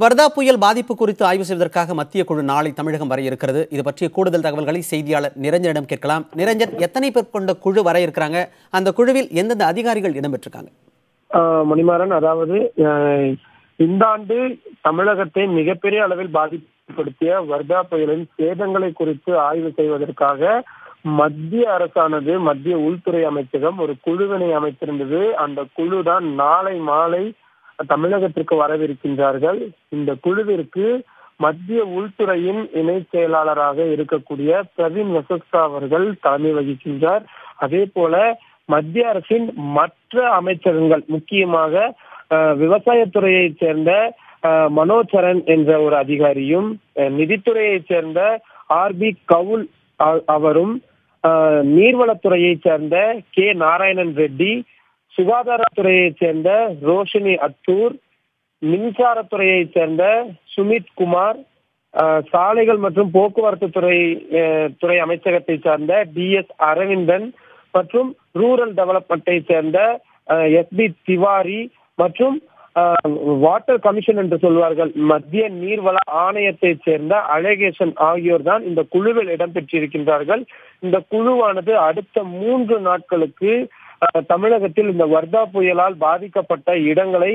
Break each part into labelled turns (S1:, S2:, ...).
S1: வர்தா புயல் பாதிப்பு குறித்து ஆய்வு செய்வதற்காக மத்திய குழு நாளை தமிழகம் வர இருக்கிறது. இது பற்றிய கூடுதல் தகவல்களை செய்தியாளர் நிரஞ்சனிடம் கேட்கலாம். நிரஞ்சன், எத்தனை பேர் கொண்ட குழு வர இருக்கிறாங்க? அந்த குழுவில் எந்தெந்த அதிகாரிகள் இடம்பெற்றிருக்காங்க?
S2: மணிமாறன், அதாவது இந்த ஆண்டு தமிழகத்தை மிகப்பெரிய அளவில் பாதிப்படுத்திய வர்தா புயலின் சேதங்களை குறித்து ஆய்வு செய்வதற்காக மத்திய அரசானது, மத்திய உள்துறை அமைச்சகம் ஒரு குழுவினை அமைத்திருந்தது. அந்த குழு தான் நாளை மாலை தமிழகத்திற்கு வரவிருக்கின்றார்கள். இந்த குழுவிற்கு மத்திய உள்துறையின் இணை செயலாளராக இருக்கக்கூடிய பிரவீன் வசஸ்தா அவர்கள் தலைமை வகிக்கின்றார். அதே போல மத்திய அரசின் மற்ற அமைச்சகங்கள், முக்கியமாக விவசாயத்துறையைச் சேர்ந்த மனோஜ் சரண் என்ற ஒரு அதிகாரியும், நிதித்துறையைச் சேர்ந்த ஆர்பி கவுல் அவரும், நீர்வளத்துறையைச் சேர்ந்த கே நாராயணன் ரெட்டி, சுகாதாரத்துறையைச் சேர்ந்த ரோஷினி அத்தூர், மின்சாரத்துறையைச் சேர்ந்த சுமித் குமார், சாலைகள் மற்றும் போக்குவரத்து துறை அமைச்சகத்தை சார்ந்த DS அரவிந்தன் மற்றும் ரூரல் டெவலப்மெண்ட்டை சேர்ந்த SB திவாரி மற்றும் வாட்டர் கமிஷன் என்று சொல்வார்கள், மத்திய நீர்வள ஆணையத்தை சேர்ந்த அழகேசன் ஆகியோர் தான் இந்த குழுவில் இடம்பெற்றிருக்கின்றார்கள். இந்த குழுவானது அடுத்த 3 நாட்களுக்கு தமிழகத்தில் இந்த வர்தா புயலால் பாதிக்கப்பட்ட இடங்களை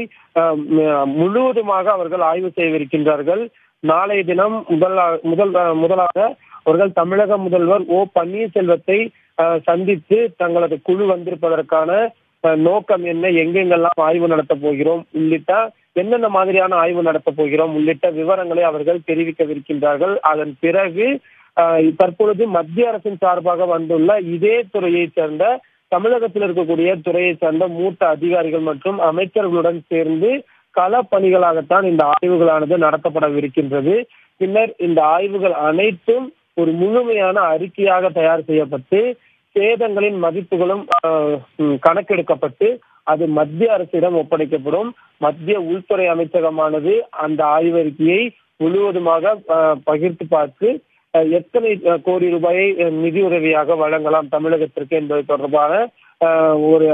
S2: முழுவதுமாக அவர்கள் ஆய்வு செய்திருக்கின்றார்கள். நாளைய தினம் முதலாக அவர்கள் தமிழக முதல்வர் O பன்னீர்செல்வத்தை சந்தித்து தங்களது குழு வந்திருப்பதற்கான நோக்கம் என்ன, எங்கெங்கெல்லாம் ஆய்வு நடத்த போகிறோம் உள்ளிட்ட, என்னென்ன மாதிரியான ஆய்வு நடத்த போகிறோம் உள்ளிட்ட விவரங்களை அவர்கள் தெரிவிக்கவிருக்கின்றார்கள். அதன் பிறகு தற்பொழுது மத்திய அரசின் சார்பாக வந்துள்ள இதே துறையை சேர்ந்த, தமிழகத்தில் இருக்கக்கூடிய துறையை சேர்ந்த மூத்த அதிகாரிகள் மற்றும் அமைச்சர்களுடன் சேர்ந்து கள பணிகளாகத்தான் இந்த ஆய்வுகளானது நடத்தப்படவிருக்கின்றது. பின்னர் இந்த ஆய்வுகள் அனைத்தும் ஒரு முழுமையான அறிக்கையாக தயார் செய்யப்பட்டு சேதங்களின் மதிப்புகளும் கணக்கெடுக்கப்பட்டு அது மத்திய அரசிடம் ஒப்படைக்கப்படும். மத்திய உள்துறை அமைச்சகமானது அந்த ஆய்வறிக்கையை முழுவதுமாக பகிர்ந்து பார்த்து எத்தனை கோடி ரூபாயை நிதி உதவியாக வழங்கலாம் தமிழகத்திற்கு என்பது தொடர்பான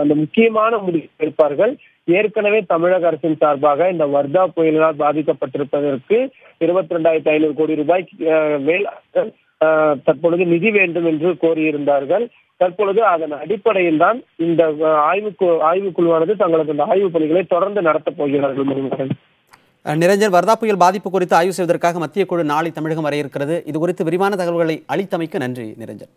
S2: அந்த முக்கியமான முடிவு எடுப்பார்கள். ஏற்கனவே தமிழக அரசின் சார்பாக இந்த வர்தா புயலினால் பாதிக்கப்பட்டிருப்பதற்கு 22,500 கோடி ரூபாய் மேல் தற்பொழுது நிதி வேண்டும் என்று கோரியிருந்தார்கள். தற்பொழுது அதன் அடிப்படையில் தான் இந்த ஆய்வுக்குழுவானது தங்களது அந்த ஆய்வு பணிகளை தொடர்ந்து நடத்தப் போகிறார்கள்.
S1: நிரஞ்சன், வர்தா புயல் பாதிப்பு குறித்து ஆய்வு செய்வதற்காக மத்திய குழு நாளை தமிழகம் வர இருக்கிறது. இது குறித்து விரிவான தகவல்களை அளித்தமைக்கு நன்றி நிரஞ்சன்.